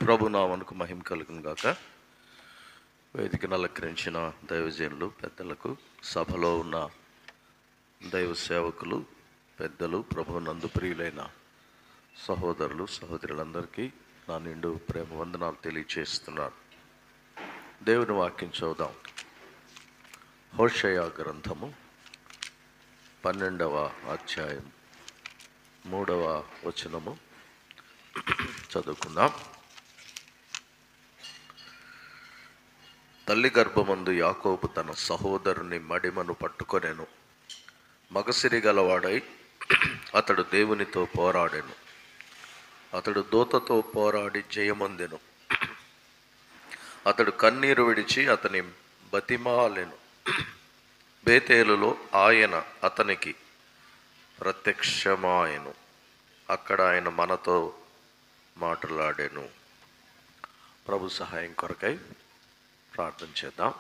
ప్రభు నామమునకు మహిమ కలుగును గాక. వేదికను అలంకరించిన దైవజనులు, పెద్దలకు, సభలో ఉన్న దైవ సేవకులు, పెద్దలు, ప్రభు నందు ప్రియులైన సహోదరులు, సహోదరులందరికీ నా నిండు ప్రేమ వందనాలు తెలియచేస్తున్నాను. దేవుని వాక్యం చూద్దాం. హోషేయ గ్రంథము 12వ అధ్యాయం 3వ వచనము చదువుకుందాం. తల్లి గర్భమందు యాకోబు తన సహోదరుని మడిమను పట్టుకొనెను. మగసిరి గలవాడై అతడు దేవునితో పోరాడెను. అతడు దూతతో పోరాడి జయమొందెను. అతడు కన్నీరు విడిచి అతని బతిమాలెను. బేతేలులో ఆయన అతనికి ప్రత్యక్షమాయెను. అక్కడ ఆయన మనతో మాట్లాడెను. ప్రభు సహాయం కొరకై ప్రార్థన చేద్దాం.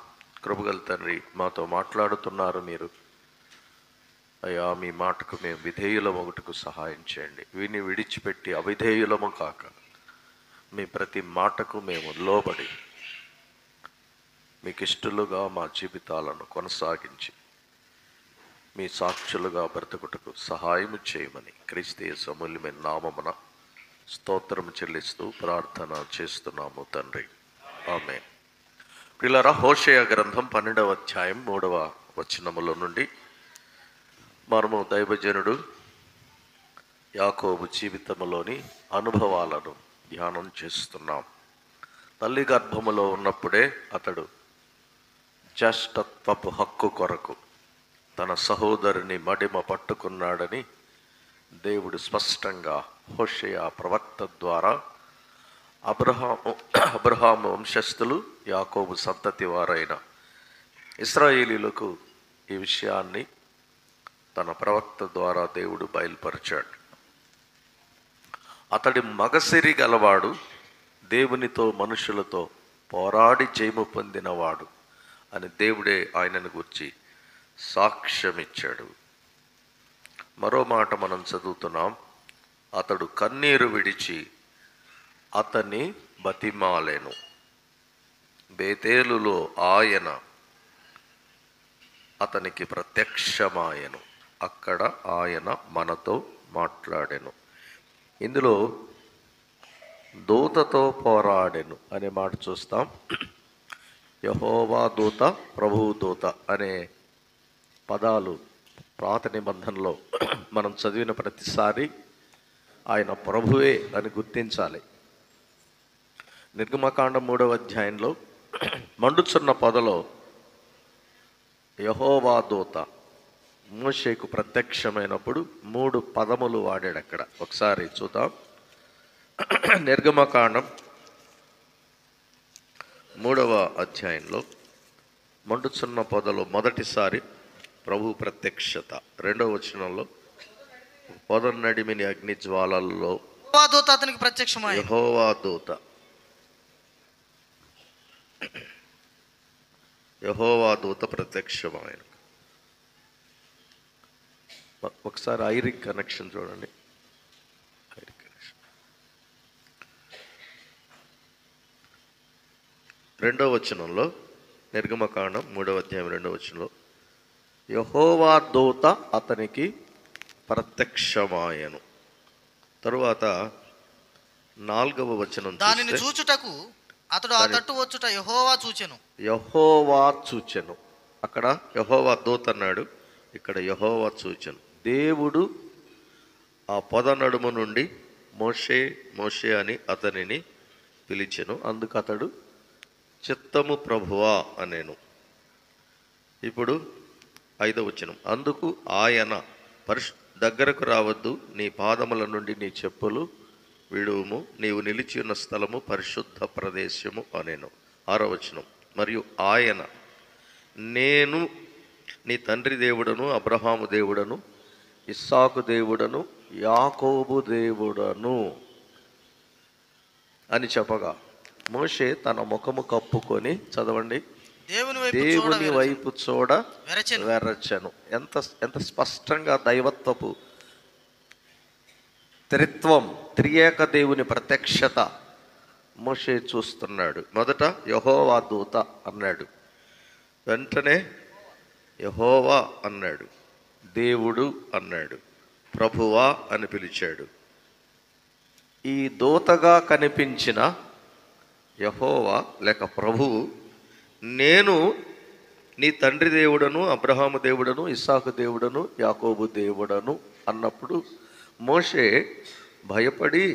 కృపగల తండ్రి, మాతో మాట్లాడుతున్నారు మీరు. అయ్యా, మీ మాటకు మేము విధేయులము ఒకటికు సహాయం చేయండి. విని విడిచిపెట్టి అవిధేయులము కాక మీ ప్రతి మాటకు మేము లోబడి మీకు ఇష్టలుగా మా జీవితాలను కొనసాగించి మీ సాక్షులుగా బ్రతుకుటకు సహాయం చేయమని క్రీస్తు యేసు అమూల్యమైన నామమున స్తోత్రం చెల్లిస్తూ ప్రార్థన చేస్తున్నాము తండ్రి. ఆమేన్. ప్రియులారా, హోషేయ గ్రంథం 12వ అధ్యాయం 3వ వచనములో నుండి మనము దైవజనుడు యాకోబు జీవితంలోని అనుభవాలను ధ్యానం చేస్తున్నాం. తల్లి గర్భములో ఉన్నప్పుడే అతడు జ్యేష్ఠత్వపు హక్కు కొరకు తన సహోదరుని మడిమ పట్టుకున్నాడని దేవుడు స్పష్టంగా హోషేయ ప్రవక్త ద్వారా అబ్రహాము వంశస్థులు, యాకోబు సంతతి వారైన ఇశ్రాయేలీయులకు ఈ విషయాన్ని తన ప్రవక్త ద్వారా దేవుడు బయలుపరిచాడు. అతడి మగసిరి గలవాడు, దేవునితో మనుషులతో పోరాడి జయము పొందినవాడు అని దేవుడే ఆయనను గురించి సాక్ష్యమిచ్చాడు. మరో మాట మనం చదువుతున్నాం. అతడు కన్నీరు విడిచి అతన్ని బతిమాలెను. బేతేలులో ఆయన అతనికి ప్రత్యక్షమాయెను. అక్కడ ఆయన మనతో మాట్లాడెను. ఇందులో దూతతో పోరాడెను అనే మాట చూస్తాం. యెహోవా దూత, ప్రభువు దూత అనే పదాలు పాత నిబంధనలో మనం చదివిన ప్రతిసారి ఆయన ప్రభువే అని గుర్తించాలి. నిర్గమకాండం 3వ అధ్యాయంలో మండుచున్న పొదలో యెహోవా దూత మోషేకు ప్రత్యక్షమైనప్పుడు 3 పదములు వాడాడు. అక్కడ ఒకసారి చూద్దాం. నిర్గమకాండం 3వ అధ్యాయంలో మండుచున్న పొదలో మొదటిసారి ప్రభు ప్రత్యక్షత. 2వ వచనంలో పొద నడిమిని అగ్ని జ్వాలల్లో అతనికి ప్రత్యక్షమాయెను. యెహోవా దూత, యెహోవా దూత ప్రత్యక్షమాయెను. ఒకసారి ఐరిక్ కనెక్షన్ చూడండి. ఐరిక్ కనెక్షన్ 2వ వచనంలో, నిర్గమకాండం 3వ అధ్యాయం 2వ వచనంలో యెహోవా దూత అతనికి ప్రత్యక్షమాయెను. తరువాత 4వ వచనం, దానిని చూచుటకు అతడు ఆ తట్టు వచ్చుట యెహోవా చూచెను. యెహోవా చూచెను. అక్కడ యెహోవా దూత అన్నాడు, ఇక్కడ యెహోవా చూచెను. దేవుడు ఆ పొద నడుము నుండి మోషే మోషే అని అతనిని పిలిచెను. అందుకు అతడు చిత్తము ప్రభువా అనేను. ఇప్పుడు 5వ వచనం, అందుకు ఆయన దగ్గరకు రావద్దు, నీ పాదముల నుండి నీ చెప్పులు విడువుము, నీవు నిలిచి ఉన్న స్థలము పరిశుద్ధ ప్రదేశము అనేను. 6వ వచనం, మరియు ఆయన నేను నీ తండ్రి దేవుడను, అబ్రహాము దేవుడను, ఇస్సాకు దేవుడను, యాకోబు దేవుడను అని చెప్పగా మోషే తన ముఖము కప్పుకొని, చదవండి, దేవుని వైపు చూడ వెరచెను. ఎంత స్పష్టంగా దైవత్వపు త్రిత్వం, త్రియేక దేవుని ప్రత్యక్షత మోషే చూస్తున్నాడు. మొదట యెహోవా దూత అన్నాడు, వెంటనే యెహోవా అన్నాడు, దేవుడు అన్నాడు, ప్రభువా అని పిలిచాడు. ఈ దూతగా కనిపించిన యెహోవా లేక ప్రభువు, నేను నీ తండ్రి దేవుడను, అబ్రహాము దేవుడను, ఇస్సాకు దేవుడను, యాకోబు దేవుడను అన్నప్పుడు మోషే భయపడి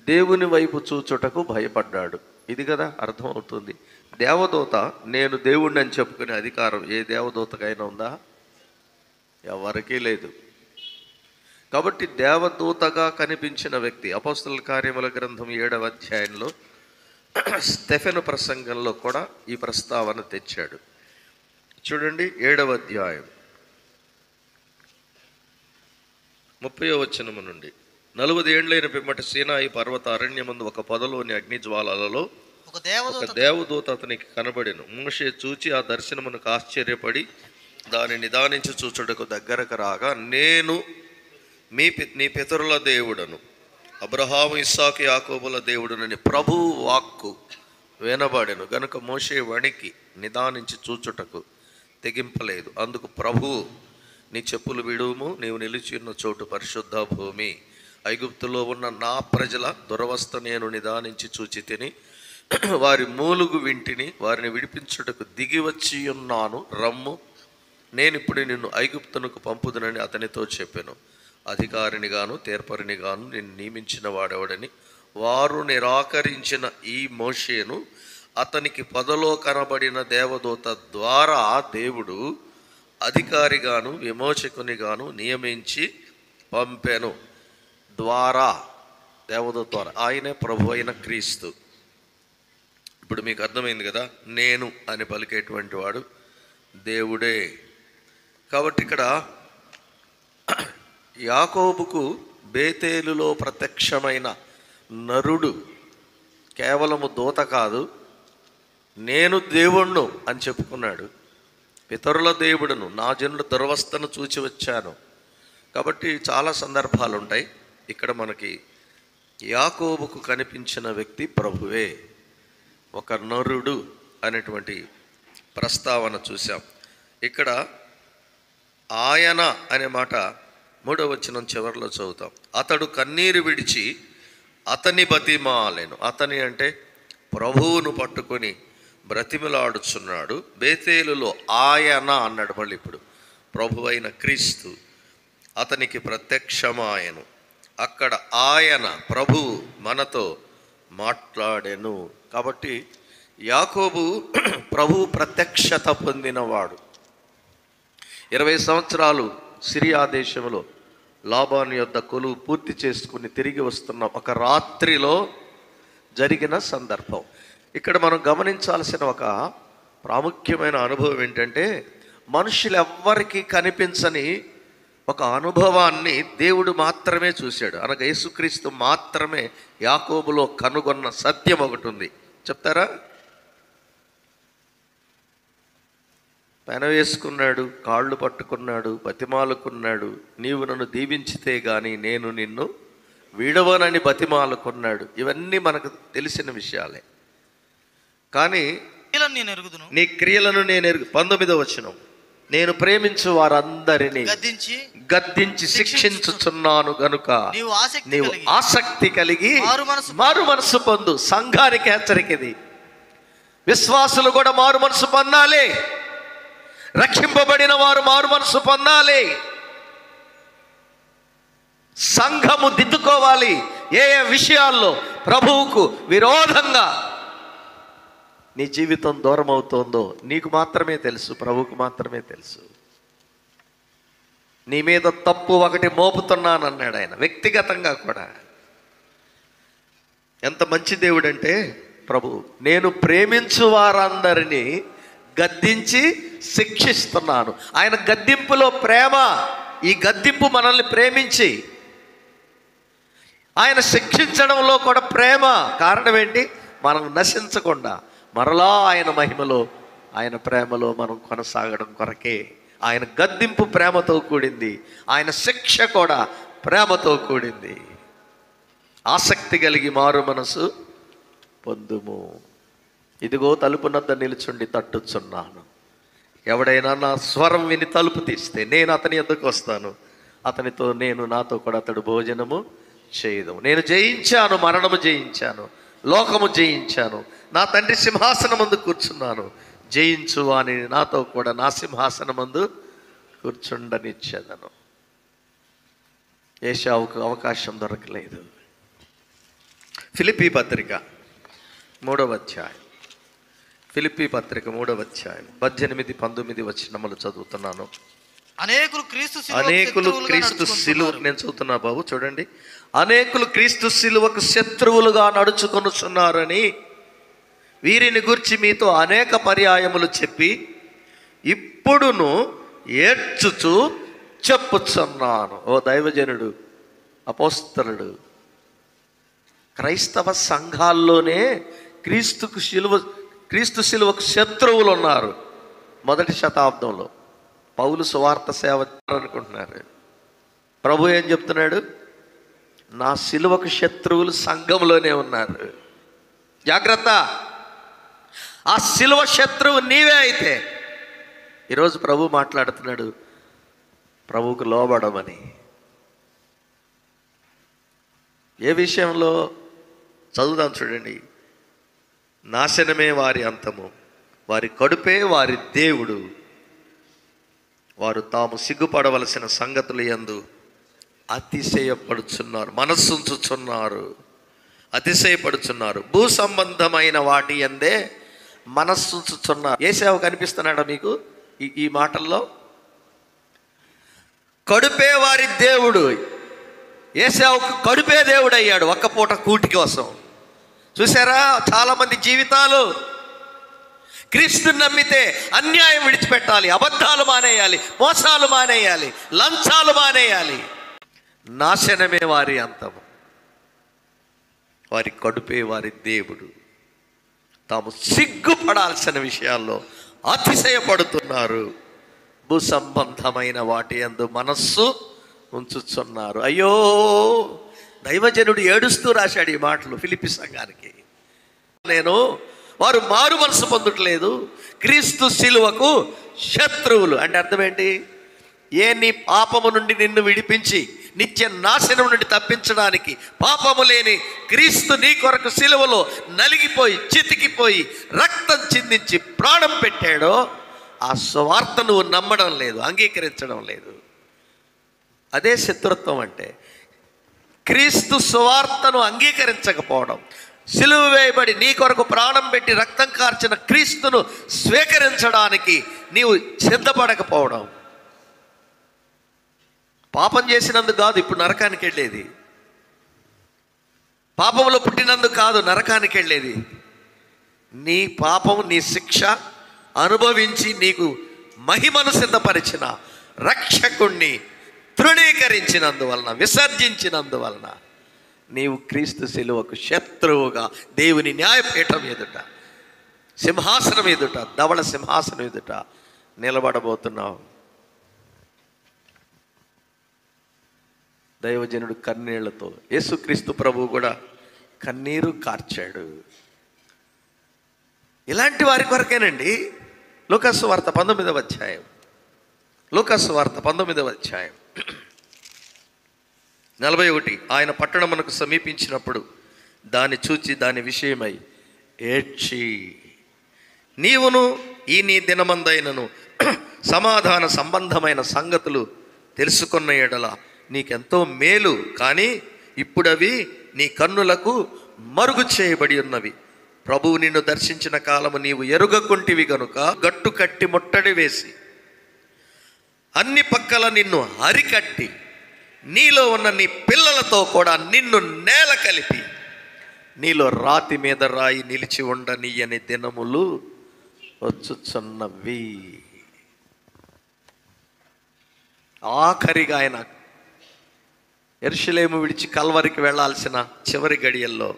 దేవుని వైపు చూచుటకు భయపడ్డాడు. ఇది కదా అర్థమవుతుంది. దేవదూత నేను దేవుడిని అని చెప్పుకునే అధికారం ఏ దేవదూతకైనా ఉందా? ఎవరికీ లేదు. కాబట్టి దేవదూతగా కనిపించిన వ్యక్తి అపోస్తలుల కార్యముల గ్రంథం 7వ అధ్యాయంలో స్టెఫెను ప్రసంగంలో కూడా ఈ ప్రస్తావన తెచ్చాడు. చూడండి, 7వ అధ్యాయం 30వ వచనము నుండి. 40 ఏండ్లైన పిమ్మట సీనాయి పర్వత అరణ్యమందు ఒక పొదలోని అగ్నిజ్వాలలలో ఒక దేవదూత అతనికి కనబడెను. మోషే చూచి ఆ దర్శనమునకు ఆశ్చర్యపడి దాన్ని నిదానించి చూచుటకు దగ్గరకు రాగా, నేను నీ పితరుల దేవుడను, అబ్రహాము, ఇస్సాకు, యాకోబుల దేవుడునని ప్రభు వాక్కు వినబడెను గనుక మోషే వణికి నిదానించి చూచుటకు తెగింపలేదు. అందుకు ప్రభువు, నీ చెప్పులు విడుము, నీవు నిలిచి ఉన్న చోటు పరిశుద్ధ భూమి. ఐగుప్తులో ఉన్న నా ప్రజల దురవస్థ నేను నిదానించి చూచి తిని వారి మూలుగు వింటిని, వారిని విడిపించుటకు దిగి వచ్చి ఉన్నాను. రమ్ము, నేనిప్పుడు నిన్ను ఐగుప్తునకు పంపుదునని అతనితో చెప్పాను. అధికారిని గాను తీర్పరిని గాను నేను నియమించిన వాడెవడని వారు నిరాకరించిన ఈ మోషేను అతనికి పొదలో కనబడిన దేవదూత ద్వారా దేవుడు అధికారిగాను విమోచకునిగాను నియమించి పంపెను. ద్వారా, దేవదూత ద్వారా, ఆయనే ప్రభు అయిన క్రీస్తు. ఇప్పుడు మీకు అర్థమైంది కదా, నేను అని పలికేటువంటి వాడు దేవుడే. కాబట్టి ఇక్కడ యాకోబుకు బేతేలులో ప్రత్యక్షమైన నరుడు కేవలము దూత కాదు, నేను దేవుణ్ణు అని చెప్పుకున్నాడు. పితరుల దేవుడును, నా జనుల దురవస్థను చూచి వచ్చాను. కాబట్టి చాలా సందర్భాలు ఉంటాయి. ఇక్కడ మనకి యాకోబుకు కనిపించిన వ్యక్తి ప్రభువే, ఒక నరుడు అనేటువంటి ప్రస్తావన చూసాం. ఇక్కడ ఆయన అనే మాట 3వ వచనం చివరిలో చదువుతాం. అతడు కన్నీరు విడిచి అతని బతిమాలెను. అతని అంటే ప్రభువును పట్టుకొని బ్రతిమలాడుచున్నాడు. బేతేలులో ఆయన అన్నాడు. మళ్ళీ ఇప్పుడు ప్రభు అయిన క్రీస్తు అతనికి ప్రత్యక్షమాయను. అక్కడ ఆయన ప్రభువు మనతో మాట్లాడెను. కాబట్టి యాకోబు ప్రభు ప్రత్యక్షత పొందినవాడు. 20 సంవత్సరాలు సిరియా దేశంలో లాబాను యొద్ద కొలువు పూర్తి చేసుకుని తిరిగి వస్తున్న ఒక రాత్రిలో జరిగిన సందర్భం. ఇక్కడ మనం గమనించాల్సిన ఒక ప్రాముఖ్యమైన అనుభవం ఏంటంటే, మనుషులెవ్వరికీ కనిపించని ఒక అనుభవాన్ని దేవుడు మాత్రమే చూశాడు. అనగా యేసుక్రీస్తు మాత్రమే యాకోబులో కనుగొన్న సత్యం ఒకటి ఉంది. చెప్తారా? పెన వేసుకున్నాడు, కాళ్ళు పట్టుకున్నాడు, బతిమాలుకున్నాడు. నీవు నన్ను దీవించితే గాని నేను నిన్ను విడవనని బతిమాలుకున్నాడు. ఇవన్నీ మనకు తెలిసిన విషయాలే. కానీ నీ క్రియలను నేను 19వ వచనం, నేను ప్రేమించు వారందరినీ గద్దించి శిక్షించుచున్నాను గనుక నీవు ఆసక్తి కలిగి మారు మనసు పొందు. సంఘానికి హెచ్చరిక ఇది. విశ్వాసులు కూడా మారు మనసు పొందాలి. రక్షింపబడిన వారు మారు మనసు పొందాలి. సంఘము దిద్దుకోవాలి. ఏ ఏ విషయాల్లో ప్రభువుకు విరోధంగా నీ జీవితం దూరం అవుతోందో నీకు మాత్రమే తెలుసు, ప్రభువుకు మాత్రమే తెలుసు. నీ మీద తప్పు ఒకటి మోపుతున్నానన్నాడు ఆయన, వ్యక్తిగతంగా కూడా. ఎంత మంచి దేవుడు అంటే ప్రభు, నేను ప్రేమించు వారందరినీ గద్దించి శిక్షిస్తున్నాను. ఆయన గద్దింపులో ప్రేమ. ఈ గద్దింపు మనల్ని ప్రేమించి, ఆయన శిక్షించడంలో కూడా ప్రేమ. కారణం ఏంటి? మనం నశించకుండా మరలా ఆయన మహిమలో, ఆయన ప్రేమలో మనం కొనసాగడం కొరకే. ఆయన గద్దింపు ప్రేమతో కూడింది, ఆయన శిక్ష కూడా ప్రేమతో కూడింది. ఆసక్తి కలిగి మారు మనసు పొందుము. ఇదిగో తలుపునద్ద నిలుచుండి తట్టుచున్నాను. ఎవడైనా నా స్వరం విని తలుపు తీస్తే నేను అతని యొద్దకు వస్తాను, అతనితో నాతో కూడా అతడు భోజనము చేయదు. నేను జయించాను, మరణము జయించాను, లోకము జయించాను, నా తండ్రి సింహాసనం ముందు కూర్చున్నాను. జయించు అని నాతో కూడా నా సింహాసనం ముందు కూర్చుండనిచ్చేదను. ఏశావుకు అవకాశం దొరకలేదు. ఫిలిప్పీ పత్రిక 3వ అధ్యాయం, ఫిలిప్పీ పత్రిక 3వ అధ్యాయం 18-19 వచనములు చదువుతున్నాను. అనేకులు క్రీస్తు శిలువ, నేను చదువుతున్నా బాబు చూడండి. అనేకులు క్రీస్తు శిలువకు శత్రువులుగా నడుచుకొనుచున్నారని వీరిని గురించి మీతో అనేక పర్యాయములు చెప్పి ఇప్పుడును ఏడ్చుచు చెప్పుచున్నాను. ఓ దైవజనుడు, అపోస్తలుడు, క్రైస్తవ సంఘాల్లోనే క్రీస్తు శిలువకు శత్రువులు ఉన్నారు. మొదటి శతాబ్దంలో పౌలు సువార్త సేవ అనుకుంటున్నారు. ప్రభు ఏం చెప్తున్నాడు? నా శిలువకు శత్రువులు సంఘంలోనే ఉన్నారు, జాగ్రత్త. ఆ శిలువ శత్రువు నీవే అయితే ఈరోజు ప్రభు మాట్లాడుతున్నాడు, ప్రభువుకు లోబడమని. ఏ విషయంలో? చదువుదాం చూడండి. నాశనమే వారి అంతము, వారి కడుపే వారి దేవుడు, వారు తాము సిగ్గుపడవలసిన సంగతులు యందు అతిశయపడుచున్నారు, మనస్సుంచుచున్నారు, అతిశయపడుచున్నారు. భూ సంబంధమైన వాటి యందే మనస్సుంచుచున్నారు. ఏశావు కనిపిస్తున్నాడా మీకు ఈ మాటల్లో? కడుపే వారి దేవుడు. ఏశావుకు కడుపే దేవుడు అయ్యాడు ఒక్క పూట కూటి కోసం. చూసారా చాలామంది జీవితాలు? క్రీస్తుని నమ్మితే అన్యాయం విడిచిపెట్టాలి, అబద్ధాలు మానేయాలి, మోసాలు మానేయాలి, లంచాలు మానేయాలి. నాశనమే వారి అంతము, వారి కడుపే వారి దేవుడు. తాము సిగ్గుపడాల్సిన విషయాల్లో అతిశయపడుతున్నారు, భూ సంబంధమైన వాటి యందు మనస్సు ఉంచుచున్నారు. అయ్యో, దైవజనుడు ఏడుస్తూ రాశాడు ఈ మాటలు ఫిలిప్పీ సంఘానికి. వారు మారు మనసు పొందట్లేదు, క్రీస్తు శిలువకు శత్రువులు. అంటే అర్థం ఏంటి? నీ పాపము నుండి నిన్ను విడిపించి నిత్య నాశనం నుండి తప్పించడానికి పాపము లేని క్రీస్తు నీ కొరకు శిలువలో నలిగిపోయి చితికిపోయి రక్తం చిందించి ప్రాణం పెట్టాడో ఆ సువార్త నువ్వు నమ్మడం లేదు, అంగీకరించడం లేదు. అదే శత్రుత్వం అంటే. క్రీస్తు సువార్తను అంగీకరించకపోవడం, సిలువ వేయబడి నీ కొరకు ప్రాణం పెట్టి రక్తం కార్చిన క్రీస్తును స్వీకరించడానికి నీవు సిద్ధపడకపోవడం. పాపం చేసినందుకు కాదు ఇప్పుడు నరకానికి వెళ్ళేది, పాపంలో పుట్టినందుకు కాదు నరకానికి వెళ్ళేది. నీ పాపం, నీ శిక్ష అనుభవించి నీకు మహిమను సిద్ధపరిచిన రక్షకుణ్ణి తృణీకరించినందువలన, విసర్జించినందువలన నీవు క్రీస్తు శిలువకు శత్రువుగా దేవుని న్యాయపీఠం ఎదుట, సింహాసనం ఎదుట, ధవళ సింహాసనం ఎదుట నిలబడబోతున్నావు. దైవజనుడు కన్నీళ్లతో, యేసుక్రీస్తు ప్రభువు కూడా కన్నీరు కార్చాడు. ఇలాంటి వారి కొరకేనండి లూకాసు వార్త 19వ అధ్యాయం, లూకాసు వార్త 19వ అధ్యాయం 41. ఆయన పట్టణమునకు సమీపించినప్పుడు దాన్ని చూచి దాని విషయమై ఏడ్చి, నీవును ఈ నీ దినమందైనను సమాధాన సంబంధమైన సంగతులు తెలుసుకున్న ఎడల నీకెంతో మేలు, కానీ ఇప్పుడవి నీ కన్నులకు మరుగు చేయబడి ఉన్నవి. ప్రభువు నిన్ను దర్శించిన కాలము నీవు ఎరుగకుంటివి గనుక గట్టు కట్టి ముట్టడి వేసి అన్ని పక్కల నిన్ను అరికట్టి నీలో ఉన్న నీ పిల్లలతో కూడా నిన్ను నేల కలిపి నీలో రాతి మీద రాయి నిలిచి ఉండనీయని దినములు వచ్చుచున్నవి. ఆఖరిగా ఆయన యెరూషలేము విడిచి కల్వరికి వెళ్ళాల్సిన చివరి గడియల్లో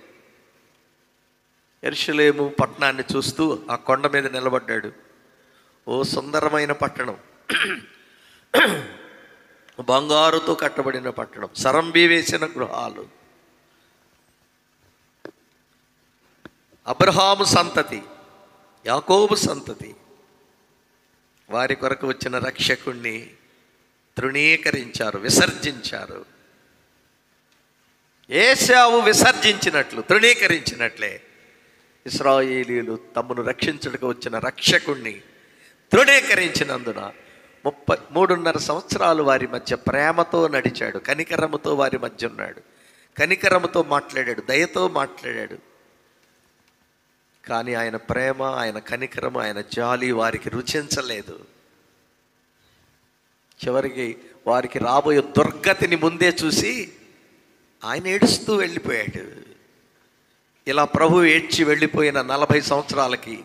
యెరూషలేము పట్టణాన్ని చూస్తూ ఆ కొండ మీద నిలబడ్డాడు. ఓ సుందరమైన పట్టణం, బంగారుతో కట్టబడిన పట్టణం, సరంబి వేసిన గృహాలు, అబ్రహాము సంతతి, యాకోబు సంతతి వారి కొరకు వచ్చిన రక్షకుణ్ణి తృణీకరించారు, విసర్జించారు. ఏశావు విసర్జించినట్లు, తృణీకరించినట్లే ఇశ్రాయేలీయులు తమను రక్షించుటకు వచ్చిన రక్షకుణ్ణి తృణీకరించినందున 3.5 సంవత్సరాలు వారి మధ్య ప్రేమతో నడిచాడు, కనికరముతో వారి మధ్య ఉన్నాడు, కనికరముతో మాట్లాడాడు, దయతో మాట్లాడాడు. కానీ ఆయన ప్రేమ, ఆయన కనికరము, ఆయన జాలి వారికి రుచించలేదు. చివరికి వారికి రాబోయే దుర్గతిని ముందే చూసి ఆయన ఏడుస్తూ వెళ్ళిపోయాడు. ఇలా ప్రభు ఏడ్చి వెళ్ళిపోయిన 40 సంవత్సరాలకి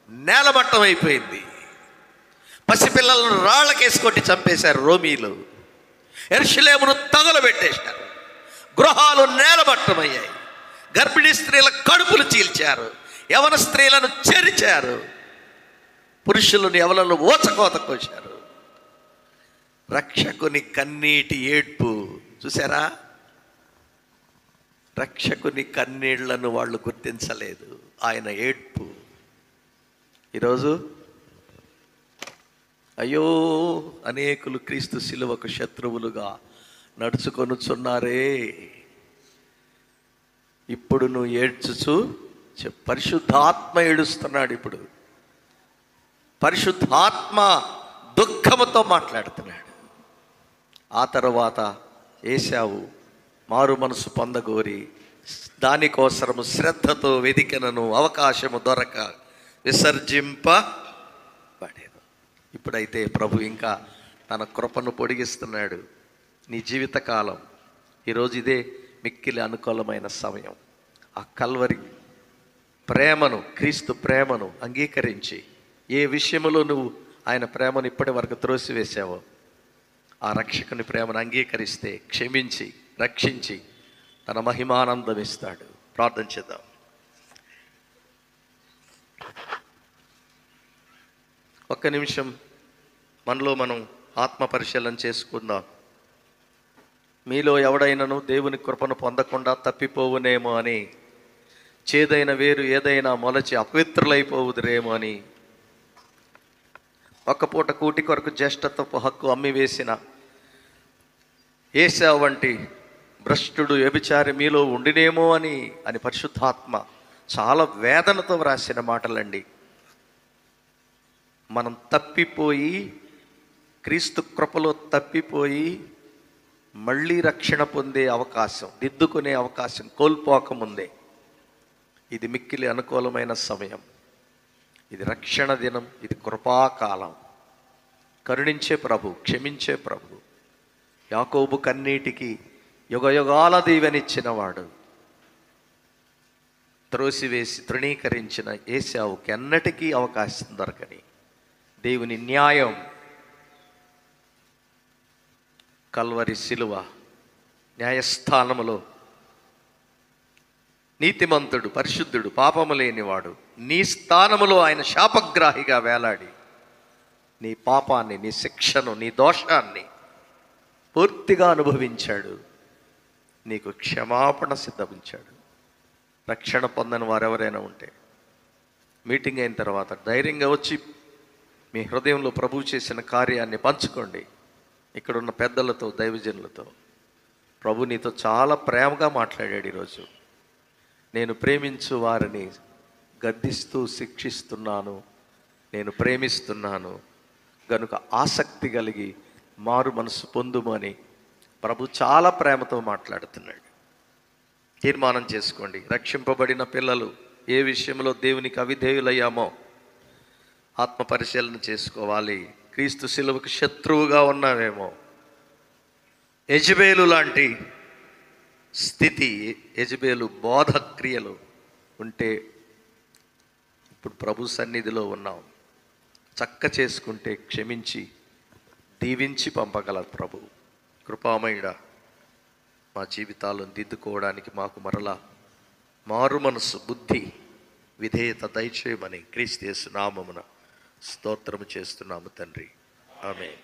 నేలమట్టం అయిపోయింది. పసిపిల్లలను రాళ్ళకేసి కొట్టి చంపేశారు రోమీలు. యెరూషలేమును తగలబెట్టేశారు. గృహాలు నేలమట్టమయ్యాయి. గర్భిణీ స్త్రీల కడుపులు చీల్చారు. యవన స్త్రీలను చెరిచారు. పురుషులను యవనలను ఊచకోత కోశారు. రక్షకుని కన్నీటి ఏడ్పు చూసారా? రక్షకుని కన్నీళ్లను వాళ్ళు గుర్తించలేదు, ఆయన ఏడ్పు. ఈరోజు అయ్యో అనేకులు క్రీస్తు శిలువకు శత్రువులుగా నడుచుకొనుచున్నారే. ఇప్పుడు నువ్వు ఏడ్చుచు పరిశుద్ధాత్మ ఏడుస్తున్నాడు. ఇప్పుడు పరిశుద్ధాత్మ దుఃఖముతో మాట్లాడుతున్నాడు. ఆ తర్వాత ఏశావు మారు మనసు పొందగోరి దానికోసరము శ్రద్ధతో వెదికినను అవకాశము దొరక విసర్జింపబడేది. ఇప్పుడైతే ప్రభు ఇంకా తన కృపను పొడిగిస్తున్నాడు. నీ జీవితకాలం ఈరోజు ఇదే మిక్కిలి అనుకూలమైన సమయం. ఆ కల్వరి ప్రేమను, క్రీస్తు ప్రేమను అంగీకరించి ఏ విషయంలో నువ్వు ఆయన ప్రేమను ఇప్పటి వరకు త్రోసివేశావో ఆ రక్షకుని ప్రేమను అంగీకరిస్తే క్షమించి రక్షించి తన మహిమానందం ఇస్తాడు. ప్రార్థన చేద్దాం. ఒక్క నిమిషం మనలో మనం ఆత్మ పరిశీలన చేసుకుందాం. మీలో ఎవడైనాను దేవుని కృపను పొందకుండా తప్పిపోవునేమో అని, చేదైన వేరు ఏదైనా మొలచి అపవిత్రులైపోవుదురేమో అని, ఒక్కపూట కూటి కొరకు జ్యేష్ఠత్వపు హక్కు అమ్మివేసిన ఏశావు వంటి భ్రష్టుడు వ్యభిచారి మీలో ఉండినేమో అని పరిశుద్ధాత్మ చాలా వేదనతో వ్రాసిన మాటలండి. మనం తప్పిపోయి, క్రీస్తు కృపలో తప్పిపోయి మళ్ళీ రక్షణ పొందే అవకాశం, దిద్దుకునే అవకాశం కోల్పోకముందే ఇది మిక్కిలి అనుకూలమైన సమయం. ఇది రక్షణ దినం, ఇది కృపాకాలం. కరుణించే ప్రభు, క్షమించే ప్రభు, యాకోబు కన్నీటికి యుగయుగాల దీవెనిచ్చినవాడు, త్రోసివేసి తృణీకరించిన ఏశావుకి ఎన్నటికీ అవకాశం దొరకని దేవుని న్యాయం, కల్వరి శిలువ న్యాయస్థానములో నీతిమంతుడు, పరిశుద్ధుడు, పాపము లేనివాడు నీ స్థానములో ఆయన శాపగ్రాహిగా వేలాడి నీ పాపాన్ని, నీ శిక్షను, నీ దోషాన్ని పూర్తిగా అనుభవించాడు. నీకు క్షమాపణ సిద్ధమించాడు. రక్షణ పొందని వారెవరైనా ఉంటే మీటింగ్ అయిన తర్వాత ధైర్యంగా వచ్చి మీ హృదయంలో ప్రభువు చేసిన కార్యాన్ని పంచుకోండి. ఇక్కడున్న పెద్దలతో, దైవజనులతో. ప్రభు నీతో చాలా ప్రేమగా మాట్లాడాడు ఈరోజు. నేను ప్రేమించు వారిని గద్దిస్తూ శిక్షిస్తున్నాను, నేను ప్రేమిస్తున్నాను గనుక ఆసక్తి కలిగి మారు మనసు పొందుమని ప్రభు చాలా ప్రేమతో మాట్లాడుతున్నాడు. తీర్మానం చేసుకోండి. రక్షింపబడిన పిల్లలు ఏ విషయంలో దేవునికి అవిధేయులయ్యామో ఆత్మ పరిశీలన చేసుకోవాలి. క్రీస్తు శిలువకు శత్రువుగా ఉన్నామేమో, యెజబేలు లాంటి స్థితి, యెజబేలు బోధ క్రియలు ఉంటే ఇప్పుడు ప్రభు సన్నిధిలో ఉన్నాం. చక్క చేసుకుంటే క్షమించి దీవించి పంపగల ప్రభు. కృపామయుడా, మా జీవితాలను దిద్దుకోవడానికి మాకు మరలా మారు మనసు, బుద్ధి, విధేయత దయచేయమని క్రీస్తు యేసు నామమున స్తోత్రము చేస్తున్నాము తండ్రి. ఆమేన్.